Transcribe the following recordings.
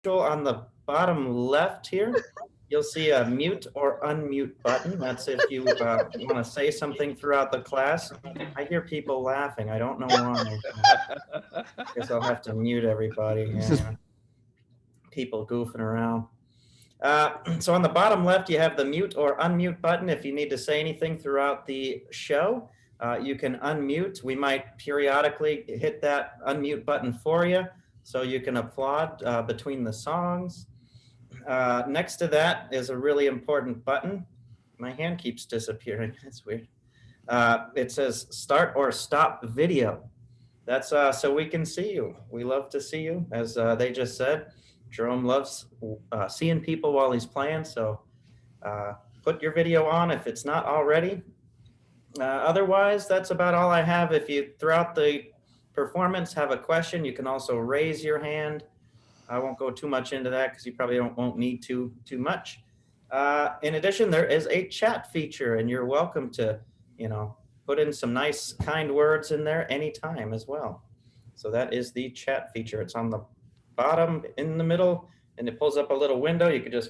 On the bottom left here, you'll see a mute or unmute button. That's if you want to say something throughout the class. I hear people laughing. I don't know why. Guess I'll have to mute everybody. This is Yeah, people goofing around. So on the bottom left, you have the mute or unmute button. If you need to say anything throughout the show, you can unmute. We might periodically hit that unmute button for you so you can applaud between the songs. Next to that is a really important button. My hand keeps disappearing. That's weird. It says start or stop video. That's so we can see you. We love to see you, as they just said. Jerome loves seeing people while he's playing, so put your video on if it's not already. Otherwise, that's about all I have. If you, throughout the performance, have a question, you can also raise your hand. I won't go too much into that because you probably won't need to too much. In addition, there is a chat feature, and you're welcome to, put in some nice, kind words in there anytime as well. So that is the chat feature. It's on the bottom in the middle, and it pulls up a little window. You could just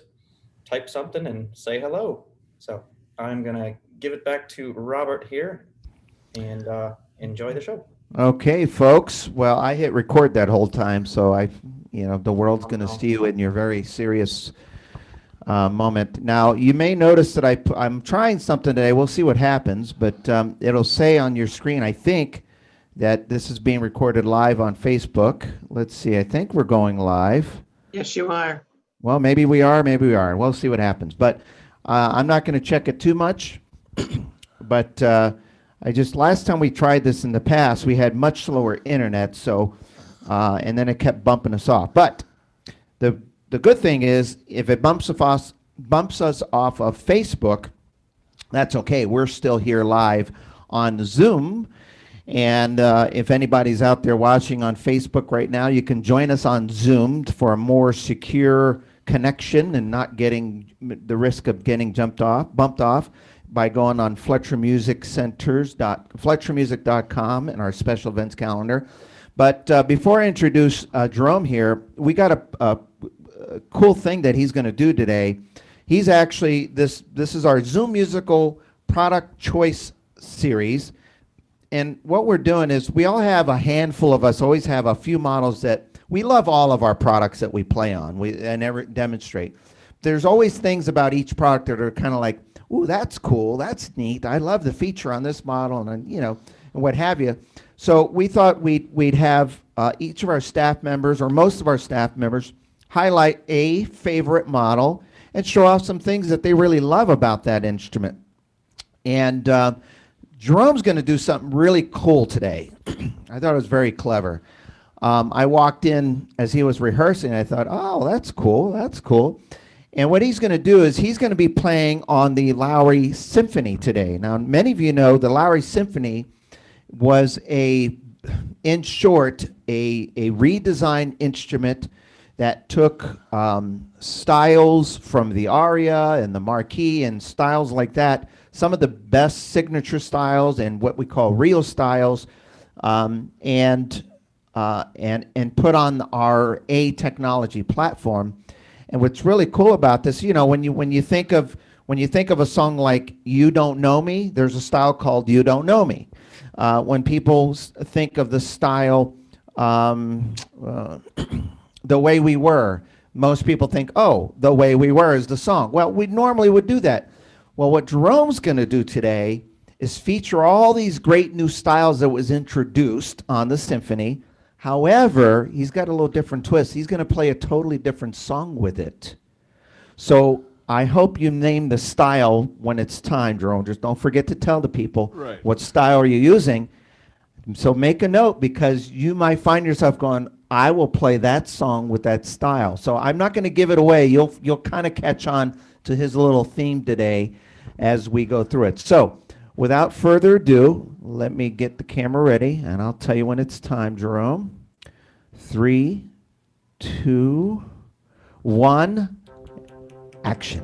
type something and say hello. So I'm gonna give it back to Robert here, and enjoy the show. okay, folks. Well, I hit record that whole time, so the world's Oh, going to no. see you in your very serious moment. Now, you may notice that I'm trying something today. We'll see what happens, but it'll say on your screen, I think, that this is being recorded live on Facebook. Let's see. I think we're going live. Yes, you are. Well, maybe we are, maybe we aren't. We'll see what happens. But I'm not going to check it too much. But last time we tried this in the past, we had much slower internet, so, and then it kept bumping us off. But the good thing is, if it bumps us off of Facebook, that's okay. We're still here live on Zoom. And if anybody's out there watching on Facebook right now, you can join us on Zoom for a more secure connection and not getting the risk of getting bumped off by going on FletcherMusicCenters.FletcherMusic.com and our special events calendar. But before I introduce Jerome here, we got a cool thing that he's going to do today. He's actually, this is our Zoom Musical Product Choice Series. And what we're doing is we all have a handful of us, always have a few models that we love all of our products that we play on and ever demonstrate. There's always things about each product that are kind of like, ooh, that's cool, that's neat, I love the feature on this model, and and what have you. So we thought we'd have each of our staff members, or most of our staff members, highlight a favorite model and show off some things that they really love about that instrument. And Jerome's going to do something really cool today. I thought it was very clever. I walked in as he was rehearsing. I thought, oh, that's cool, that's cool. And what he's going to do is he's going to be playing on the Lowrey Symphony today. Now, many of you know the Lowrey Symphony was in short, a redesigned instrument that took styles from the aria and the marquee and styles like that, some of the best signature styles and what we call real styles, and put on our A technology platform. And what's really cool about this, when you think of a song like "You Don't Know Me," there's a style called "You Don't Know Me." When people think of the style "The Way We Were," most people think, "Oh, The Way We Were" is the song. Well, we normally would do that. Well, what Jerome's going to do today is feature all these great new styles that was introduced on the symphony. However, he's got a little different twist. He's going to play a totally different song with it. So I hope you name the style when it's time, Jerome. Just don't forget to tell the people what style are you using. So make a note, because you might find yourself going, I will play that song with that style. So I'm not going to give it away. You'll kind of catch on to his little theme today as we go through it. So without further ado, let me get the camera ready, and I'll tell you when it's time, Jerome. 3, 2, 1, action.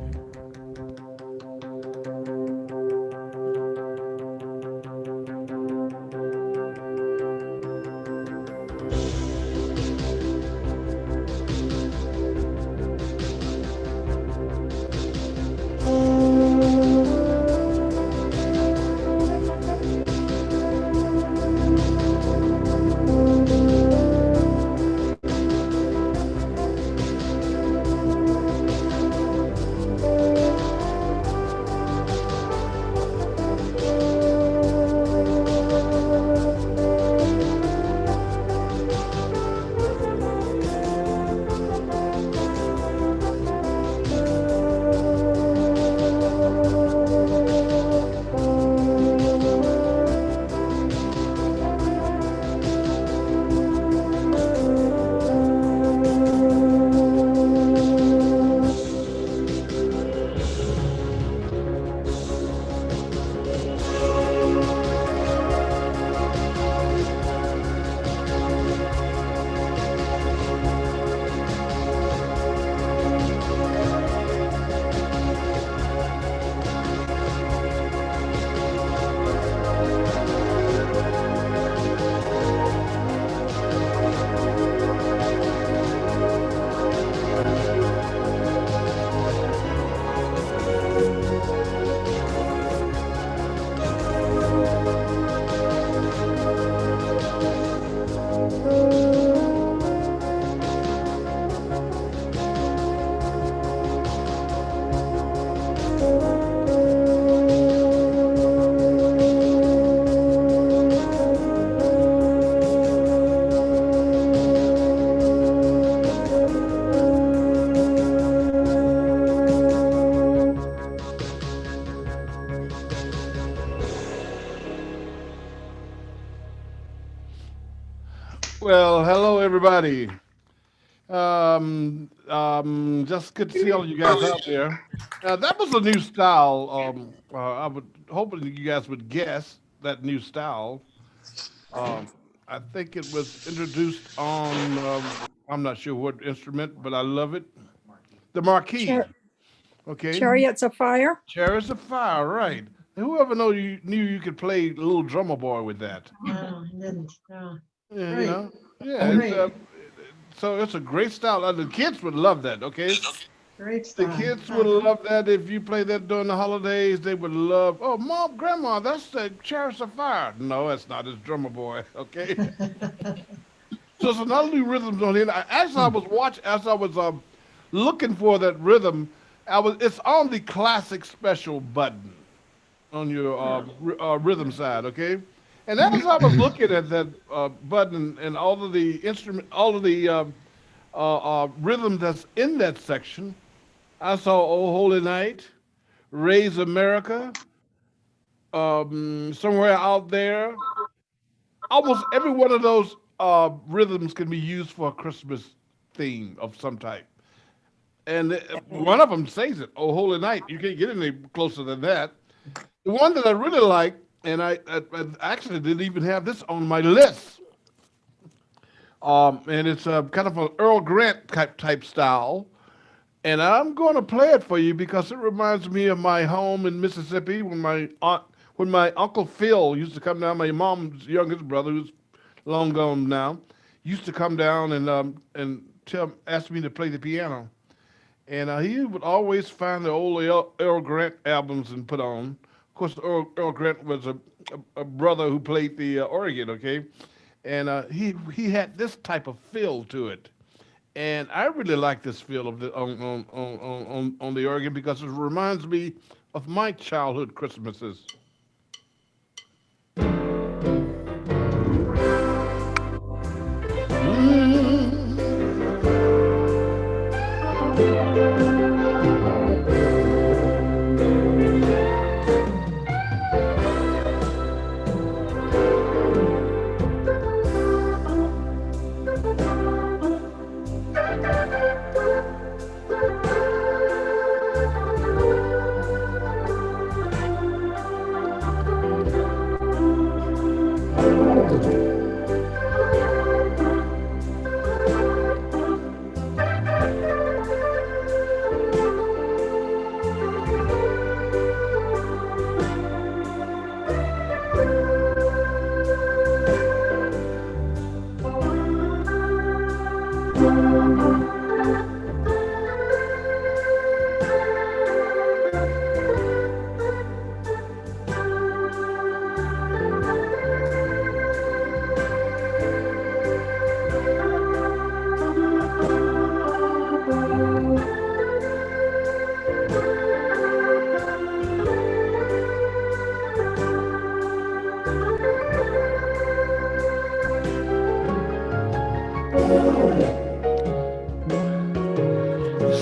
hello everybody. Just good to see all you guys out there. That was a new style. I would hoping you guys would guess that new style. Um, I think it was introduced on. I'm not sure what instrument, but I love it. The marquee. Char- Okay, Chariots of Fire. Chariots of Fire. Right. Whoever knew you could play Little Drummer Boy with that? No, I didn't. No. Yeah, you Right. know. Yeah. It's, Right. so it's a great style. The kids would love that. Okay. Great The stuff. kids would love that if you play that during the holidays. They would love. Oh, mom, grandma, that's the Chariots of Fire. No, it's not. It's Drummer Boy. Okay. So it's another new rhythms on here. As I was watching, as I was looking for that rhythm, It's on the classic special button on your rhythm side. Okay. And as I was looking at that button and all of the instrument, all of the rhythm that's in that section, I saw "Oh Holy Night," "Raise America," "Somewhere Out There." Almost every one of those rhythms can be used for a Christmas theme of some type. And one of them says it, "Oh Holy Night." You can't get any closer than that. The one that I really like, and I actually didn't even have this on my list, and it's kind of an Earl Grant type style. And I'm going to play it for you because it reminds me of my home in Mississippi when my uncle Phil used to come down. My mom's youngest brother, who's long gone now, used to come down and ask me to play the piano. And he would always find the old Earl Grant albums and put on. Of course, Earl Grant was a brother who played the organ, okay? And he had this type of feel to it. And I really like this feel of on the organ because it reminds me of my childhood Christmases.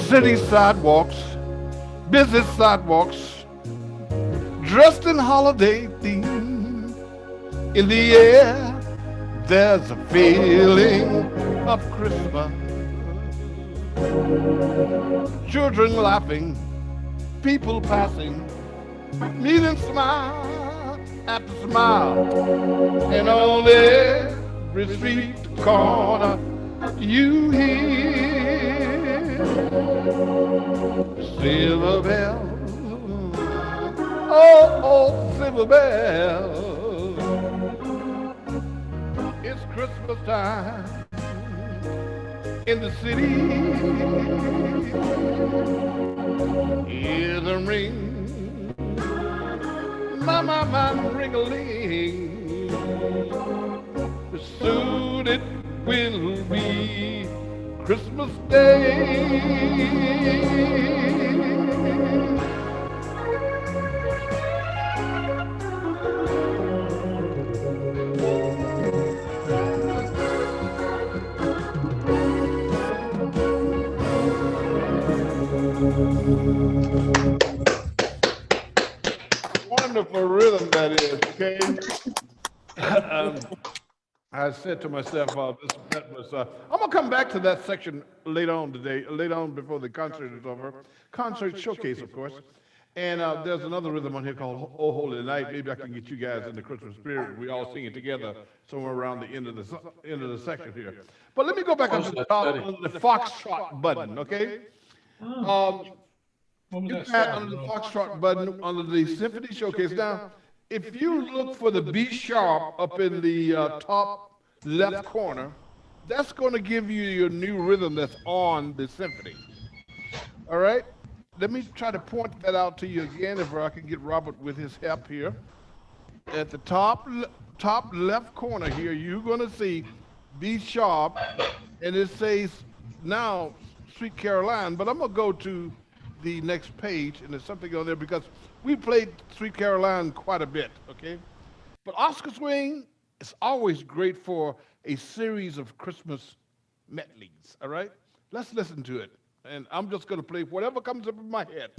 City sidewalks, busy sidewalks, dressed in holiday theme. In the air, there's a feeling of Christmas. Children laughing, people passing, meeting smile after smile. And on every street corner, you hear silver bells, oh, silver bells. It's Christmas time in the city. Hear the ring, my ring-a-ling. Soon it will be Christmas Day. Wonderful rhythm that is, okay? I said to myself, I'm gonna come back to that section later on today, later on before the concert is over. Concert showcase, of course. And there's another rhythm on here called "Oh Holy Night." Maybe I can get you guys in the Christmas spirit. We all sing it together somewhere around the end of the section here. But let me go back up to the top on the foxtrot button, okay? Oh, Get that under the foxtrot button under the symphony showcase. Now, if you look for the B sharp up in the top left corner, that's going to give you your new rhythm that's on the symphony. All right? Let me try to point that out to you again if I can get Robert with his help here. At the top left corner here, you're going to see B sharp, and it says now Sweet Caroline, but I'm going to go to the next page, and there's something on there because we played Sweet Caroline quite a bit, okay? But Oscar Swing is always great for a series of Christmas medleys, all right? Let's listen to it. And I'm just going to play whatever comes up in my head.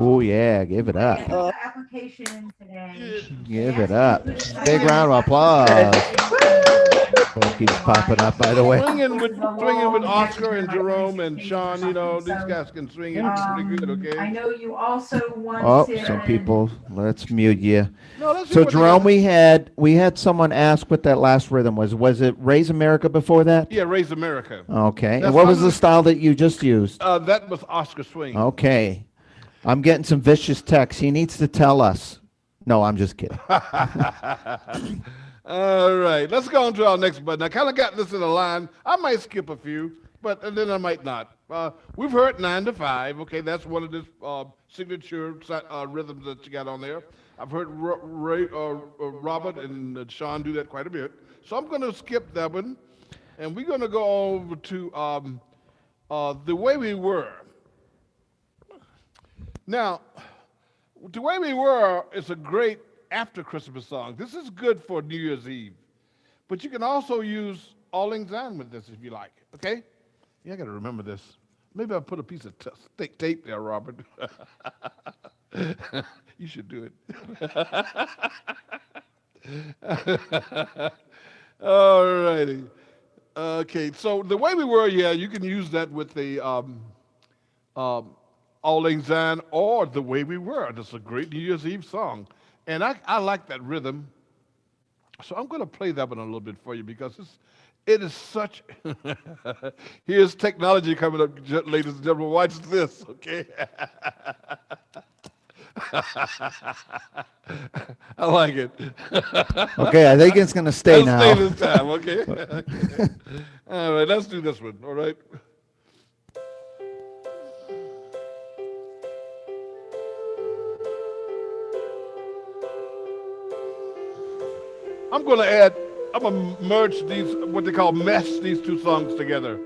Oh yeah, give it up. Application in today. Give it up. Big round of applause. Both keeps popping up, by the way. Swinging with Oscar and Jerome and Sean, you know, these guys can swing it pretty good, okay? I know you also wanted. Oh, some people. Let's mute you. No, let's see So what they Jerome, got. we had someone ask what that last rhythm was. Was it "Raise America" before that? Yeah, Raise America. Okay. That's And what was under- the style that you just used? That was Oscar Swing. Okay. I'm getting some vicious texts. He needs to tell us. No, I'm just kidding. All right, let's go on to our next button. I kind of got this in a line. I might skip a few, but and then I might not. We've heard 9 to 5. Okay, that's one of the signature rhythms that you got on there. I've heard Robert and Sean do that quite a bit. So I'm going to skip that one, and we're going to go over to The Way We Were. Now, The Way We Were is a great after Christmas song. This is good for New Year's Eve. But you can also use All Lang Syne with this if you like, okay? Yeah, I got to remember this. Maybe I'll put a piece of thick tape there, Robert. You should do it. All righty. Okay, so The Way We Were, yeah, you can use that with the All Lang Syne or The Way We Were. That's a great New Year's Eve song. And I like that rhythm. So I'm going to play that one a little bit for you because it is such. Here's technology coming up, ladies and gentlemen. Watch this, okay? I like it. Okay, I think it's going to stay now. Stay this time, okay? All right, let's do this one, all right? I'm going to add, I'm going to merge these, what they call mesh these two songs together.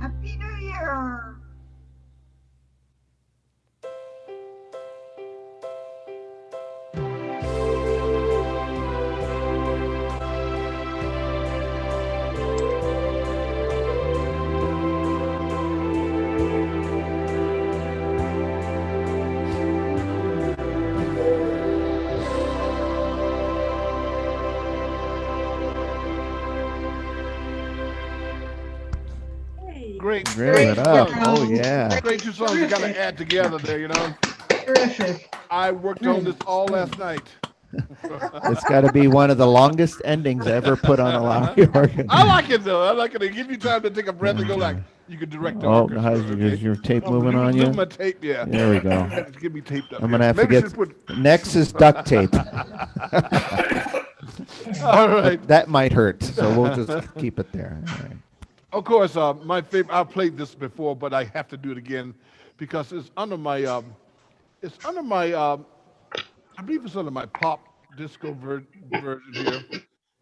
Happy New Year. Hey. Great, Great. great It up. songs. Oh, yeah. Great two songs you got to add together there, you know. Terrific. I worked on this all last night. It's got to be one of the longest endings ever put on a Lowrey organ. I like it though. I like it. They give you time to take a breath and go like, you can direct the Oh, orchestra. how's Okay? your tape I'm moving on you? losing my tape, yeah. There we go. Give me taped up. I'm gonna have to Maybe we get. should put. Next is duct tape. All right. That might hurt, so we'll just keep it there. All right. Of course, my favorite. I've played this before, but I have to do it again because it's under my. It's under my. I believe it's under my pop disco version here.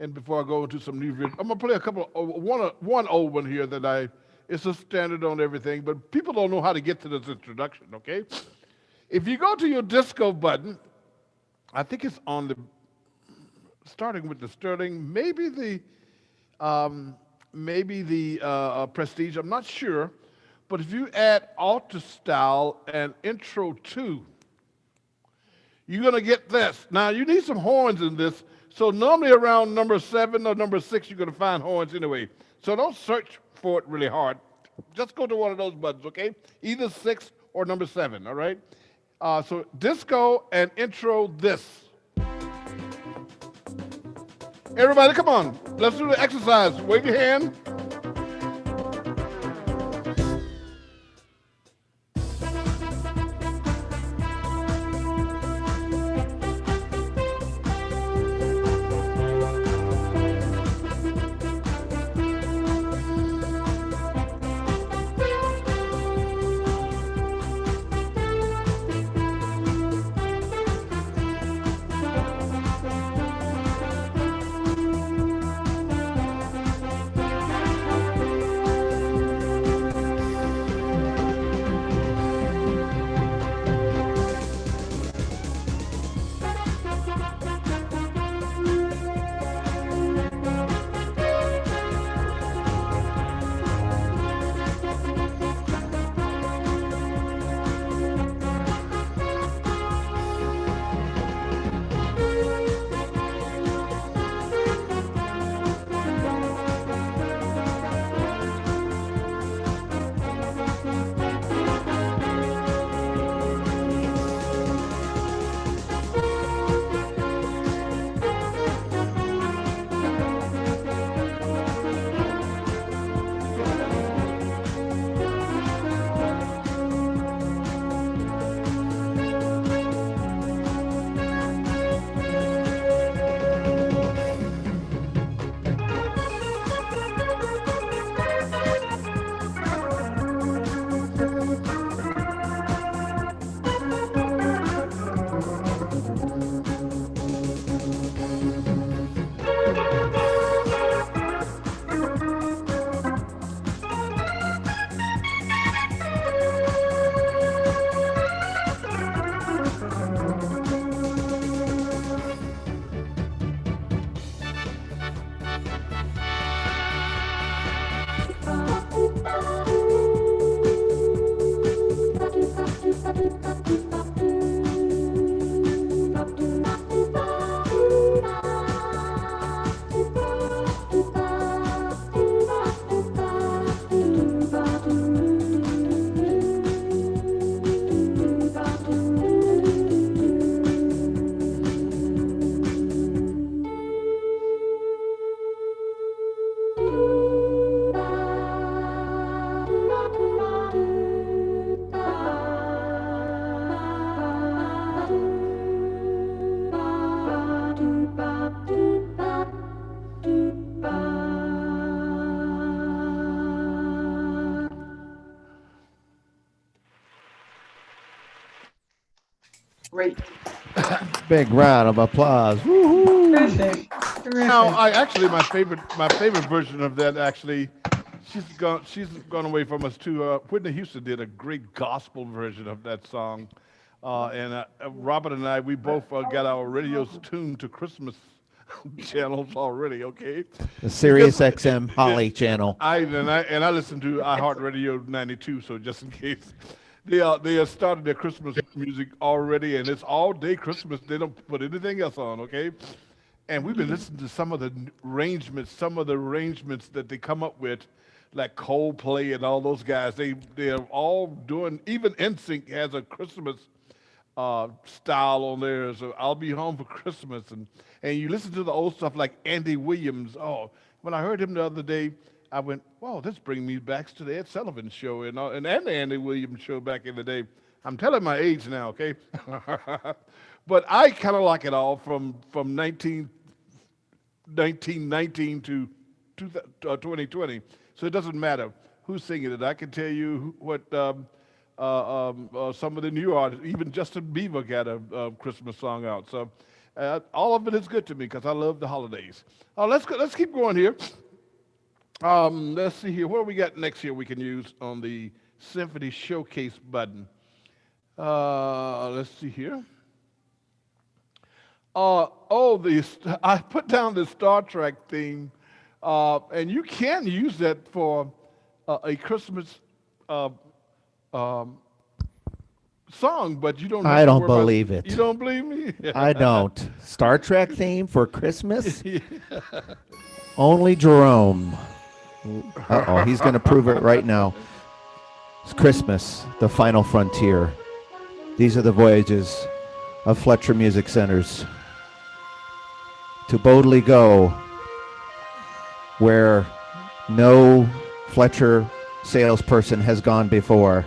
And before I go into some new videos, I'm gonna play a couple. One old one here that I. It's a standard on everything, but people don't know how to get to this introduction. Okay, if you go to your disco button, I think it's on the. Starting with the Sterling, maybe the. Prestige. I'm not sure, but if you add Alter Style and Intro 2, you're gonna get this. Now you need some horns in this. So normally around number 7 or number 6, you're gonna find horns anyway. So don't search for it really hard. Just go to one of those buttons, okay? Either 6 or number 7. All right. So disco and intro this. Everybody, come on. Let's do the exercise. Wave your hand. Big round of applause. Woo-hoo. Terrific. Now, Terrific. I actually my favorite version of that actually, she's gone away from us too. Whitney Houston did a great gospel version of that song, and Robert and I we both got our radios tuned to Christmas channels already. Okay, The because Sirius XM Holly channel. I listen to iHeartRadio 92, so just in case. They started their Christmas music already, and it's all day Christmas. They don't put anything else on, okay? And we've been listening to some of the arrangements that they come up with, like Coldplay and all those guys. They are all doing. Even NSYNC has a Christmas style on there. So I'll be home for Christmas, and you listen to the old stuff like Andy Williams. Oh, when I heard him the other day, I went, "Wow, this brings me back to the Ed Sullivan Show and the Andy Williams Show back in the day." I'm telling my age now, okay? But I kind of like it all from 1919 to 2020. So it doesn't matter who's singing it. I can tell you what some of the new artists, even Justin Bieber got a Christmas song out. So all of it is good to me because I love the holidays. Let's keep going here. Let's see here. What do we got next here we can use on the Symphony Showcase button? Let's see here. I put down the Star Trek theme, and you can use that for a Christmas song, but you don't have I to don't worry about believe it. You don't believe me? I don't. Star Trek theme for Christmas? Only Jerome. Uh-oh, he's going to prove it right now. It's Christmas, the final frontier. These are the voyages of Fletcher Music Centers. To boldly go where no Fletcher salesperson has gone before.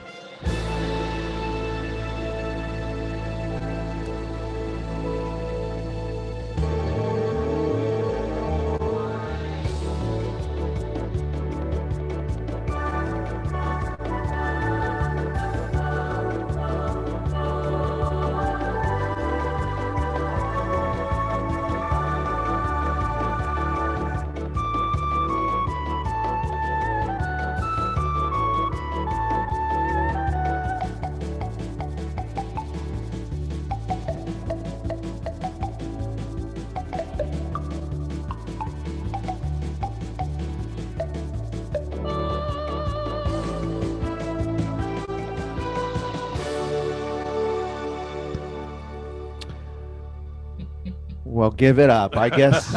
Well, give it up. I guess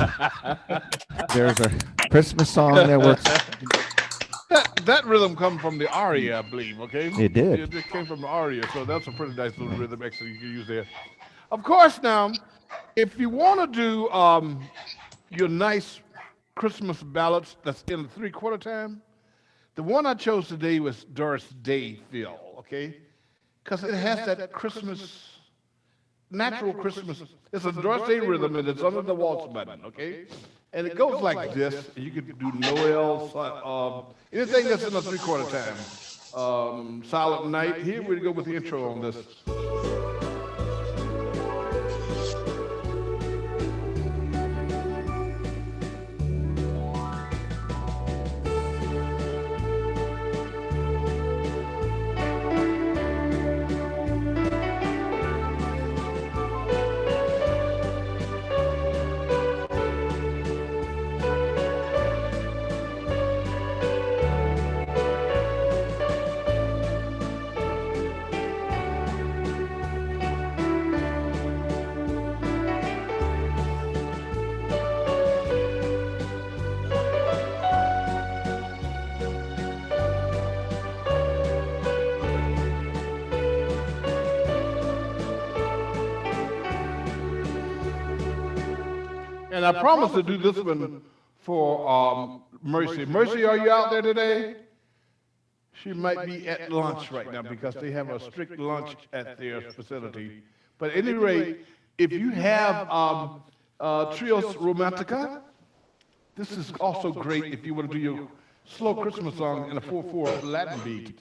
there's a Christmas song that works. That rhythm come from the aria, I believe, okay? It did. It came from the aria, so that's a pretty nice little rhythm actually you can use there. Of course, now, if you want to do your nice Christmas ballads that's in the three-quarter time, the one I chose today was Doris Day feel, okay? Because it has that Christmas, natural Christmas. It's a Doris Day rhythm, and it's under the waltz button, okay? And it goes like this. You can do Noel, anything that's in the three-quarter time. Silent Night. Here we go with the intro on this. And I promised to do this one for Mercy. Mercy, are you out there today? She might be at lunch right now because they have a strict lunch at their facility. But at any rate, if you have Trios Romantica, this is also great if you want to do your slow Christmas song in a 4/4 Latin beat.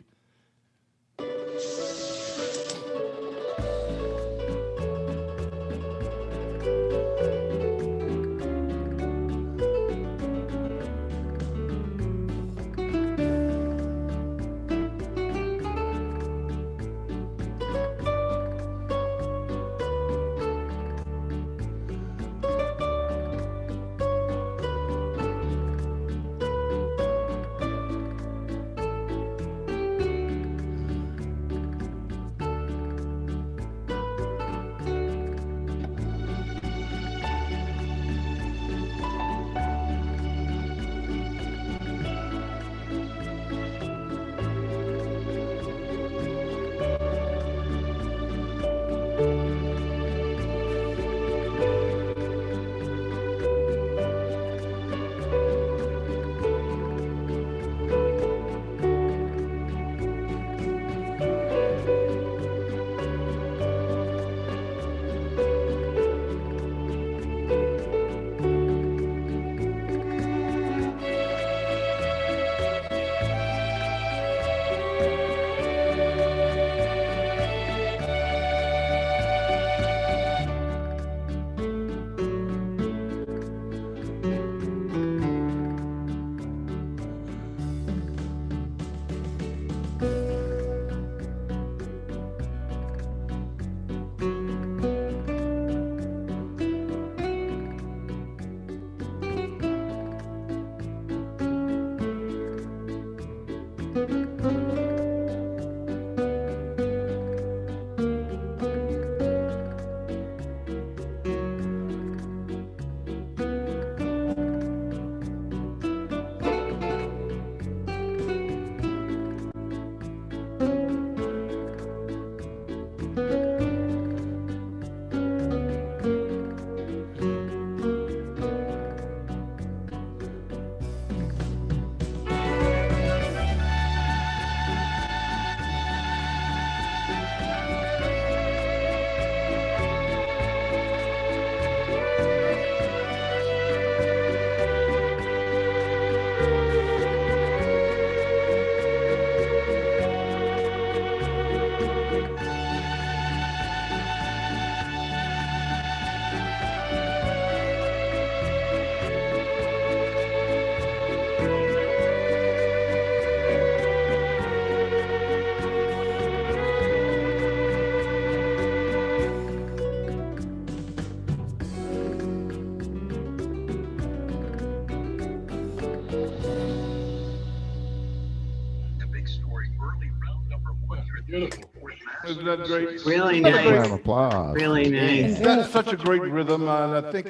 Isn't that great? Really That's a great- Round of nice. applause. Really nice. That's such a great rhythm, and I think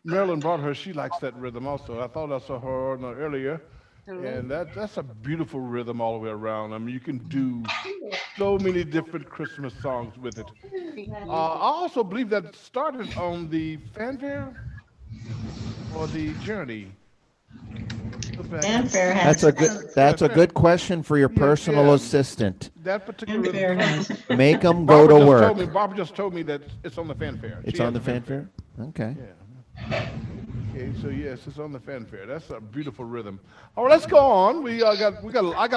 Marilyn brought her. She likes that rhythm also. I thought I saw her on earlier, and that's a beautiful rhythm all the way around. I mean, you can do so many different Christmas songs with it. I also believe that started on the fanfare or the journey. Go back. Fanfare has. That's a good question for your Yeah, personal yeah. assistant. That particular Fanfare rhythm. has. Make them go to work. Barbara just told me that it's on the fanfare. It's She on has the fanfare? Okay. Yeah. Okay, so yes, it's on the fanfare. That's a beautiful rhythm. All right, let's go on. I got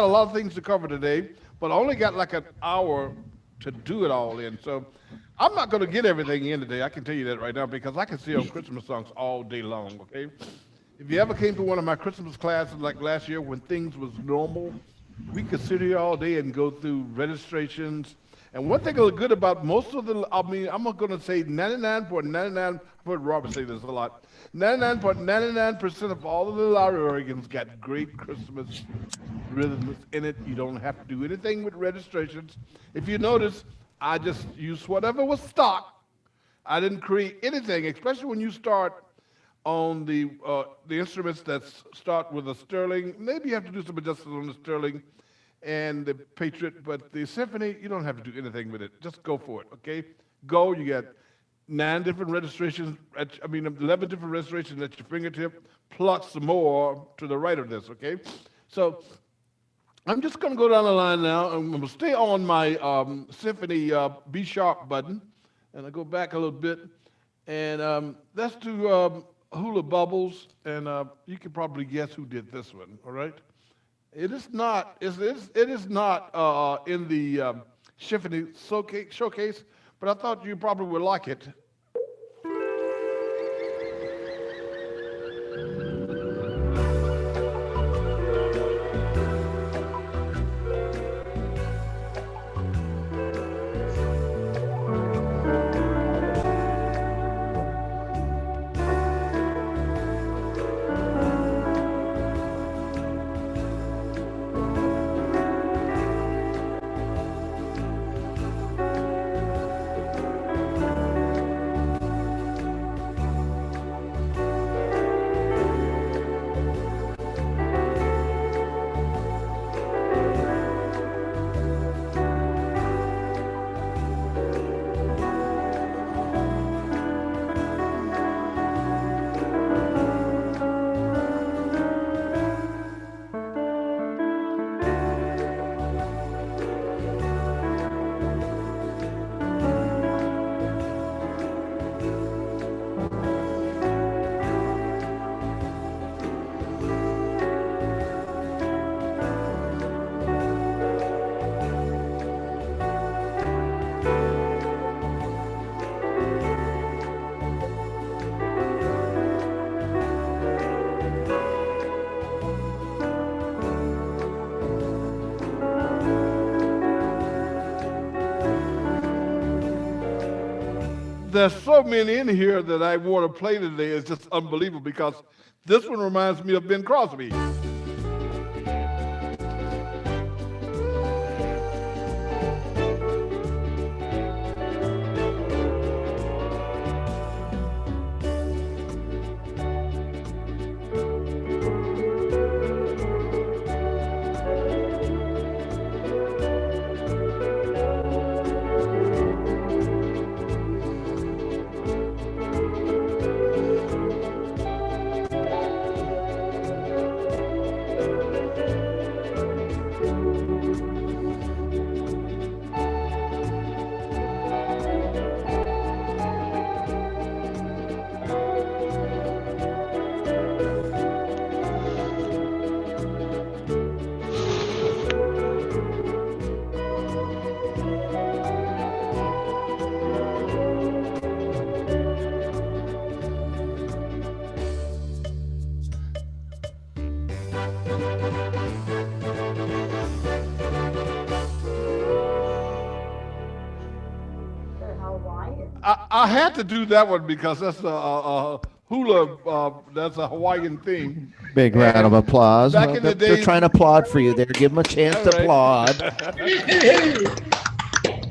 a lot of things to cover today, but I only got like an hour to do it all in. So I'm not going to get everything in today. I can tell you that right now because I can see on Christmas songs all day long. Okay, if you ever came to one of my Christmas classes like last year when things was normal, we could sit here all day and go through registrations. And one thing that's good about most of the, I mean, I'm going to say 99.99, I've heard Robert say this a lot, 99.99% of all of the Lowreyans got great Christmas rhythms in it. You don't have to do anything with registrations. If you notice, I just used whatever was stock. I didn't create anything, especially when you start on the instruments that start with a sterling. Maybe you have to do some adjustments on the sterling and the Patriot, but the symphony, you don't have to do anything with it. Just go for it, okay? Go, you got 11 different registrations at your fingertip, plus some more to the right of this, okay? So I'm just gonna go down the line now, and I'm gonna stay on my symphony B sharp button, and I go back a little bit, and let's do Hula Bubbles, and you can probably guess who did this one, all right? It is not. It is not in the symphony showcase, but I thought you probably would like it. There's so many in here that I want to play today. It's just unbelievable because this one reminds me of Ben Crosby. I had to do that one because that's hula. That's a Hawaiian theme. Big round of applause. Back Well, in the they're days- trying to applaud for you there. Give them a chance All to right. applaud.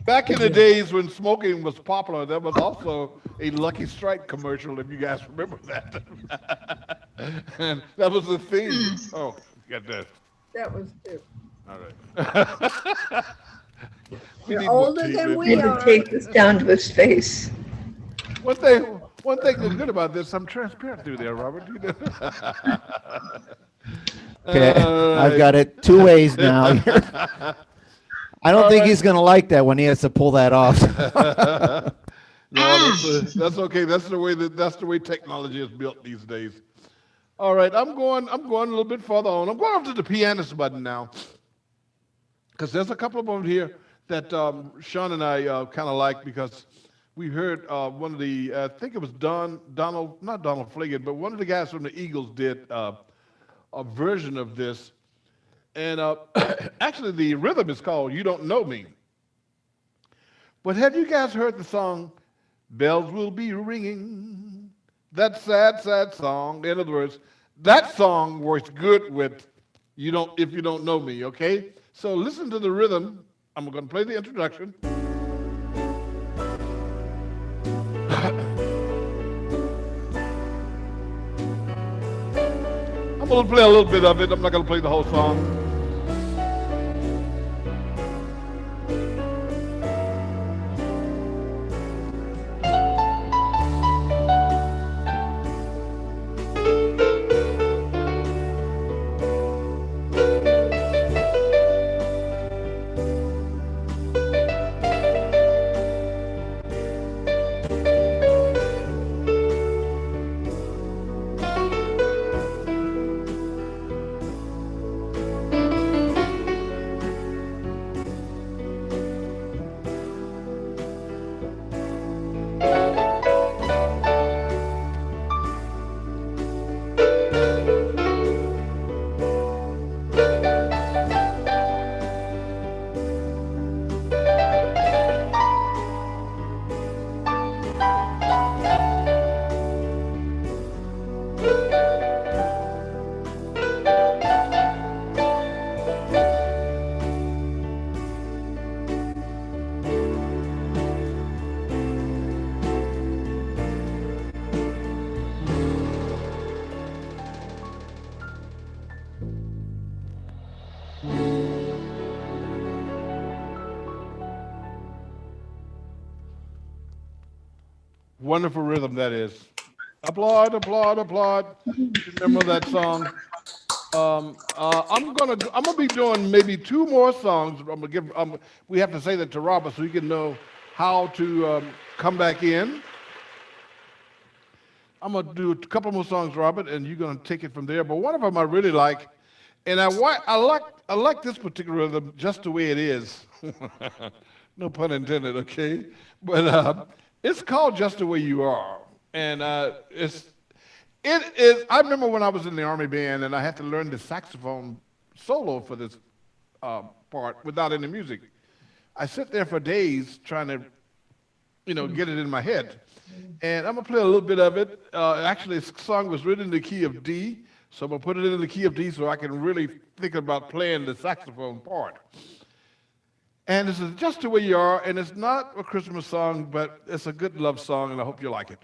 Back in the days when smoking was popular, there was also a Lucky Strike commercial, if you guys remember that. And that was the theme. Oh, get this. That was it. All right. We You're need more older tea, than Linda. we Need to are. take this down to his face. One thing that's good about this, I'm transparent through there, Robert. You know? Okay, All I've right. got it two ways now. I don't think right. he's going to like that when he has to pull that off. No, that's okay. That's the way technology is built these days. All right, I'm going a little bit further on. I'm going up to the pianist button now, because there's a couple of them here that Sean and I kind of like, because we heard one of the I think it was not Donald Fliggett, but one of the guys from the Eagles did a version of this, and actually the rhythm is called "You Don't Know Me." But have you guys heard the song "Bells Will Be Ringing"? That sad, sad song. In other words, that song works good with if you don't know me, okay? So listen to the rhythm. I'm going to play the introduction. I'm going to play a little bit of it. I'm not going to play the whole song. Wonderful rhythm that is. Applaud, applaud, applaud. Remember that song. I'm gonna be doing maybe two more songs. I'm gonna give. We have to say that to Robert so he can know how to come back in. I'm gonna do a couple more songs, Robert, and you're gonna take it from there. But one of them I really like, and I like this particular rhythm just the way it is. No pun intended, okay? But it's called "Just the Way You Are," and it is. I remember when I was in the Army band and I had to learn the saxophone solo for this part without any music. I sit there for days trying to, get it in my head. And I'm gonna play a little bit of it. Actually, this song was written in the key of D, so I'm gonna put it in the key of D so I can really think about playing the saxophone part. And this is "Just the Way You Are," and it's not a Christmas song, but it's a good love song, and I hope you like it.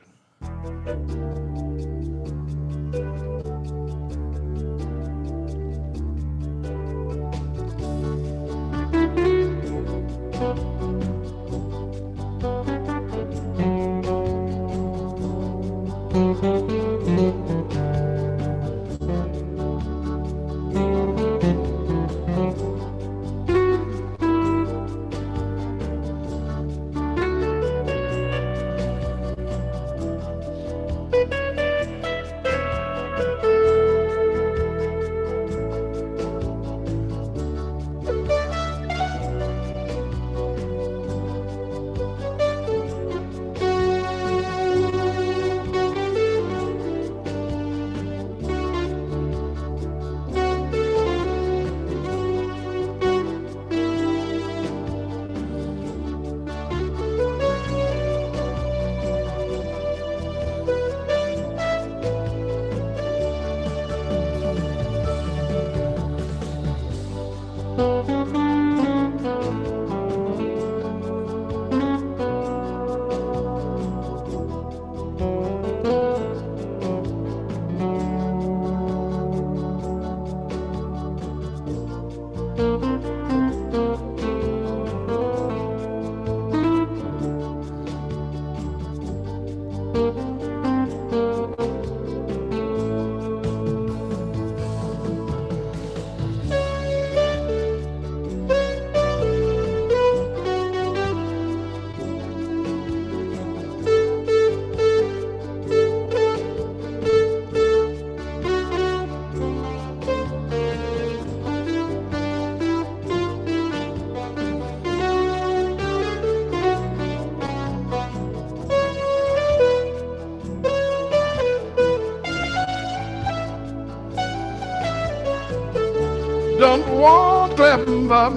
don't want clever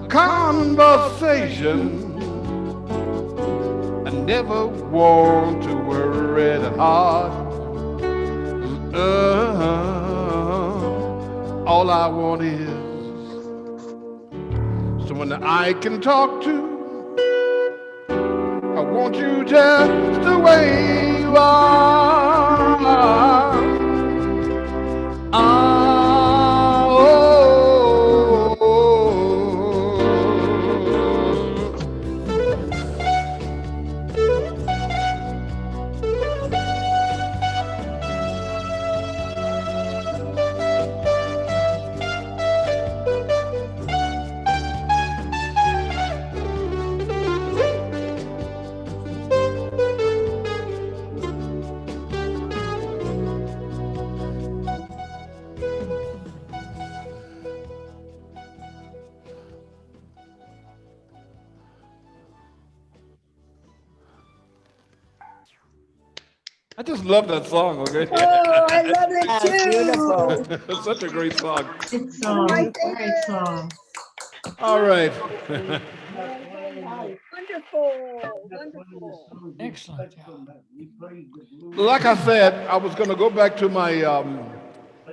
conversation. I never want to worry that hard. All I want is someone that I can talk to. I want you just the way you are. I just love that song, okay? Oh, I love it too. It's such a great song. Good song. My Great song. All right. Wonderful, wonderful. Excellent job. Like I said, I was going to go back to my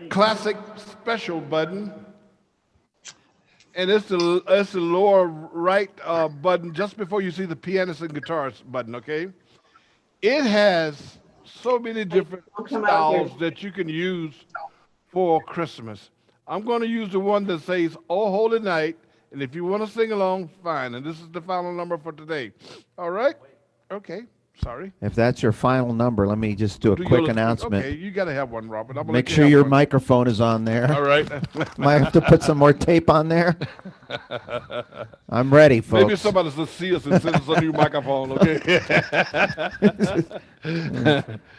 classic special button. And it's the lower right button just before you see the pianist and guitarist button, okay? It has so many different styles that you can use for Christmas. I'm going to use the one that says, "Oh, Holy Night," and if you want to sing along, fine. And this is the final number for today. All right? Okay. Sorry. If that's your final number, let me just do a quick announcement. Okay, you got to have one, Robert. Make sure your microphone is on there. All right. Might have to put some more tape on there. I'm ready, folks. Maybe somebody will see us and send us a new microphone, okay?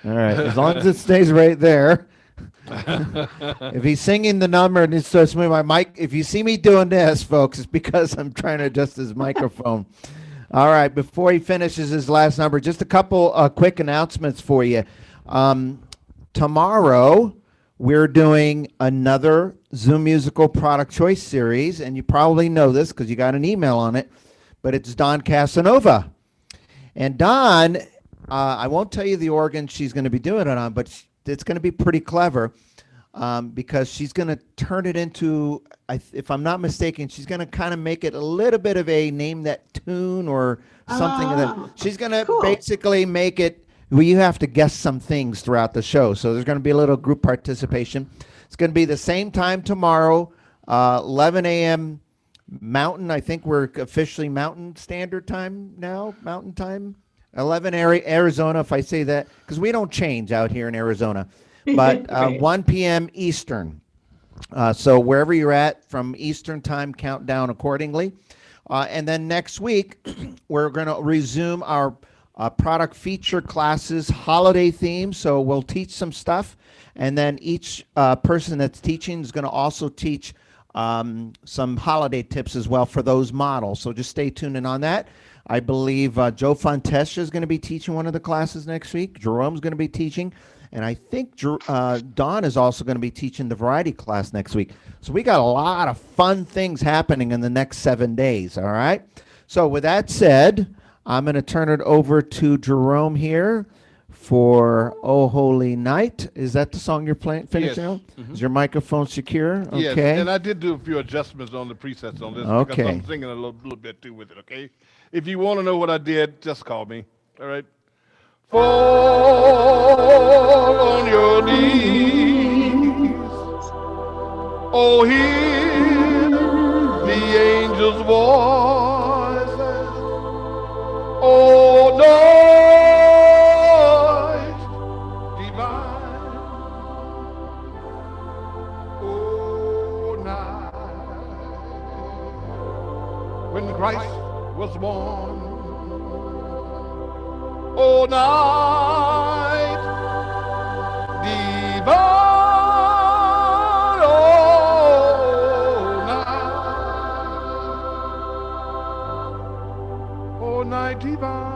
All right, as long as it stays right there. If he's singing the number and it starts moving my mic, if you see me doing this, folks, it's because I'm trying to adjust his microphone. All right, before he finishes his last number, just a couple quick announcements for you. Tomorrow, we're doing another Zoom Musical Product Choice Series, and you probably know this because you got an email on it, but it's Dawn Casanova. And Dawn, I won't tell you the organ she's going to be doing it on, but it's going to be pretty clever because she's going to turn it into, if I'm not mistaken, she's going to kind of make it a little bit of a name that tune or something. She's going to basically make it, well, you have to guess some things throughout the show. So there's going to be a little group participation. It's going to be the same time tomorrow, 11 a.m. Mountain. I think we're officially Mountain Standard Time now, Mountain Time. 11 Arizona, if I say that, because we don't change out here in Arizona. But 1 p.m. Eastern. So wherever you're at from Eastern time, count down accordingly. And then next week, we're going to resume our product feature classes, holiday theme. So we'll teach some stuff. And then each person that's teaching is going to also teach some holiday tips as well for those models. So just stay tuned in on that. I believe Joe Fontesca is going to be teaching one of the classes next week. Jerome's going to be teaching. And I think Dawn is also going to be teaching the variety class next week. So we got a lot of fun things happening in the next 7 days, all right? So with that said, I'm going to turn it over to Jerome here for "Oh Holy Night." Is that the song you're finishing Yes. on? Is your microphone secure? Yes, Okay. and I did do a few adjustments on the presets on this Okay. because I'm singing a little bit too with it, okay? If you want to know what I did, just call me, all right? Fall on your knees. Oh, hear the angels' voices. Oh, noise divine. Oh, night when Christ was born. Oh, night divine, oh, night, oh, night divine.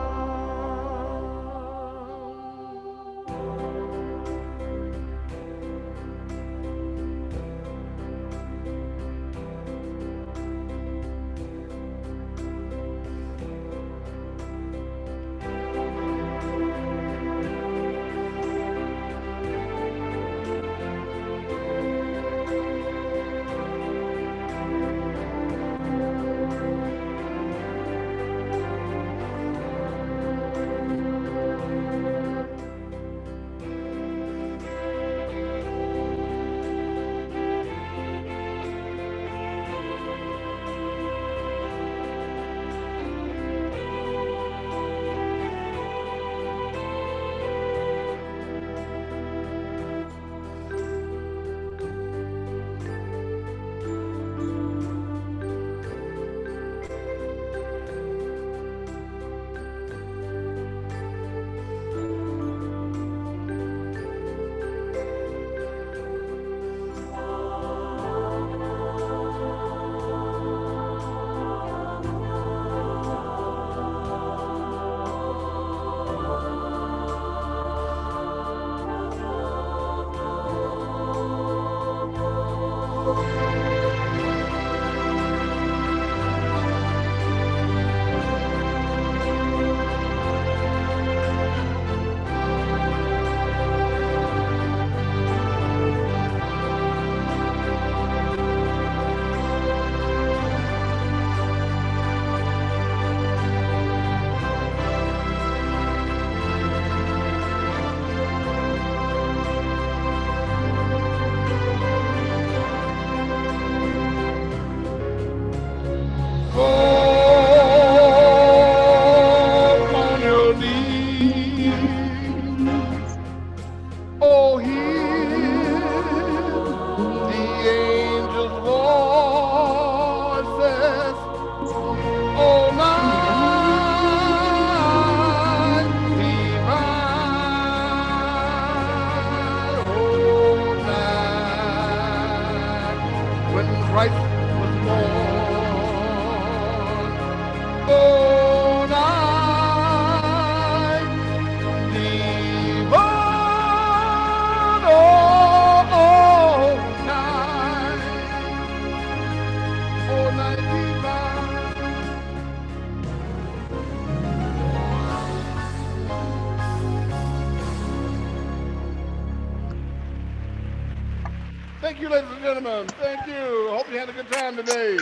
Thank you, ladies and gentlemen. Thank you. I hope you had a good time today.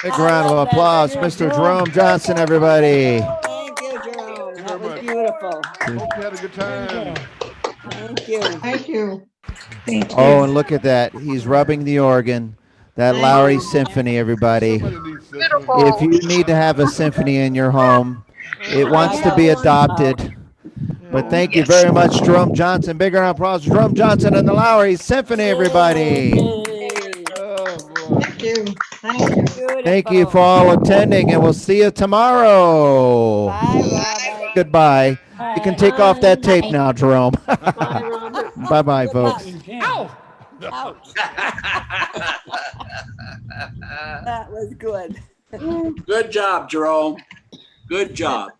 Big round of applause, Mr. Jerome Johnson, everybody. Thank you, Jerome. That was beautiful. Hope you had a good time. Thank you. Thank you. Oh, and look at that. He's rubbing the organ. That Lowrey Symphony, everybody. Somebody needs this. If you need to have a symphony in your home, it wants to be adopted. But thank you very much, Jerome Johnson. Big round of applause, Jerome Johnson and the Lowrey Symphony, everybody. Oh, boy. Thank you. Thank you. Thank you for all attending, and we'll see you tomorrow. Bye, Robert. Goodbye. You can take off that tape now, Jerome. Bye, Robert. Bye-bye, folks. Ouch. That was good. Good job, Jerome. Good job.